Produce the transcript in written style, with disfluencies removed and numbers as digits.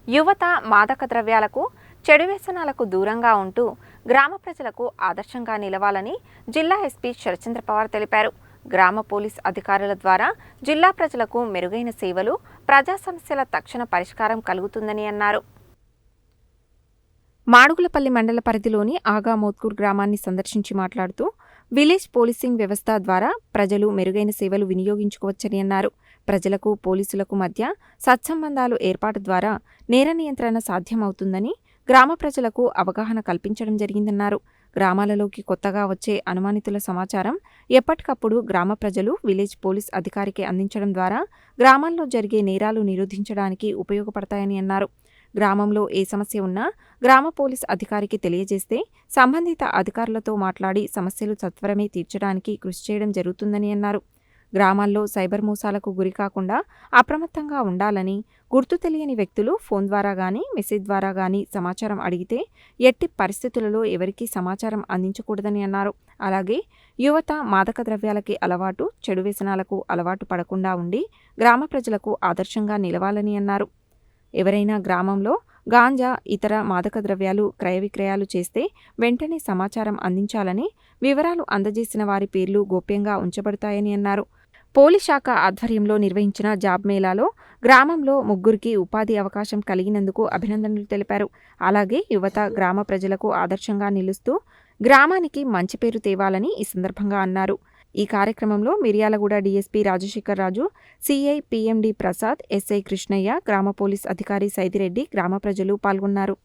యువత మాదక ద్రవ్యాలకు, చెడు వ్యసనాలకు దూరంగా ఉంటూ గ్రామ ప్రజలకు ఆదర్శంగా నిలవాలని జిల్లా ఎస్పీ శరచంద్ర పవార్ తెలిపారు. గ్రామ పోలీస్ అధికారుల ద్వారా జిల్లా ప్రజలకు మెరుగైన సేవలు, ప్రజా సమస్యల తక్షణ పరిష్కారం కలుగుతుందని అన్నారు. మాడుగులపల్లి మండల పరిధిలోని ఆగా మోత్కూర్ గ్రామాన్ని సందర్శించి మాట్లాడుతూ విలేజ్ పోలీసింగ్ వ్యవస్థ ద్వారా ప్రజలు మెరుగైన సేవలు వినియోగించుకోవచ్చని అన్నారు. ప్రజలకు పోలీసులకు మధ్య సత్సంబంధాలు ఏర్పాటు ద్వారా నేర నియంత్రణ సాధ్యమవుతుందని, గ్రామ ప్రజలకు అవగాహన కల్పించడం జరిగిందన్నారు. గ్రామాలలోకి కొత్తగా వచ్చే అనుమానితుల సమాచారం ఎప్పటికప్పుడు గ్రామ ప్రజలు విలేజ్ పోలీస్ అధికారికి అందించడం ద్వారా గ్రామాల్లో జరిగే నేరాలు నిరోధించడానికి ఉపయోగపడతాయని అన్నారు. గ్రామంలో ఏ సమస్య ఉన్నా గ్రామ పోలీస్ అధికారికి తెలియజేస్తే సంబంధిత అధికారులతో మాట్లాడి సమస్యలు సత్వరమే తీర్చడానికి కృషి చేయడం జరుగుతుందని అన్నారు. గ్రామాల్లో సైబర్ మోసాలకు గురికాకుండా అప్రమత్తంగా ఉండాలని, గుర్తు తెలియని వ్యక్తులు ఫోన్ ద్వారా గానీ, మెసేజ్ ద్వారా గానీ సమాచారం అడిగితే ఎట్టి పరిస్థితులలో ఎవరికీ సమాచారం అందించకూడదని అన్నారు. అలాగే యువత మాదక ద్రవ్యాలకి అలవాటు, చెడు వ్యసనాలకు అలవాటు పడకుండా ఉండి గ్రామ ప్రజలకు ఆదర్శంగా నిలవాలని అన్నారు. ఎవరైనా గ్రామంలో గాంజా, ఇతర మాదక ద్రవ్యాలు క్రయ విక్రయాలు చేస్తే వెంటనే సమాచారం అందించాలని, వివరాలు అందజేసిన వారి పేర్లు గోప్యంగా ఉంచబడతాయని అన్నారు. పోలీస్ శాఖ ఆధ్వర్యంలో నిర్వహించిన జాబ్ మేళాలో గ్రామంలో 3 ఉపాధి అవకాశం కలిగినందుకు అభినందనలు తెలిపారు. అలాగే యువత గ్రామ ప్రజలకు ఆదర్శంగా నిలుస్తూ గ్రామానికి మంచి పేరు తేవాలని ఈ సందర్భంగా అన్నారు. ఈ కార్యక్రమంలో Miryalaguda DSP Rajasekhar Raju, CI PMD Prasad, SI Krishnaiah, గ్రామ పోలీస్ అధికారి సైదిరెడ్డి, గ్రామ ప్రజలు పాల్గొన్నారు.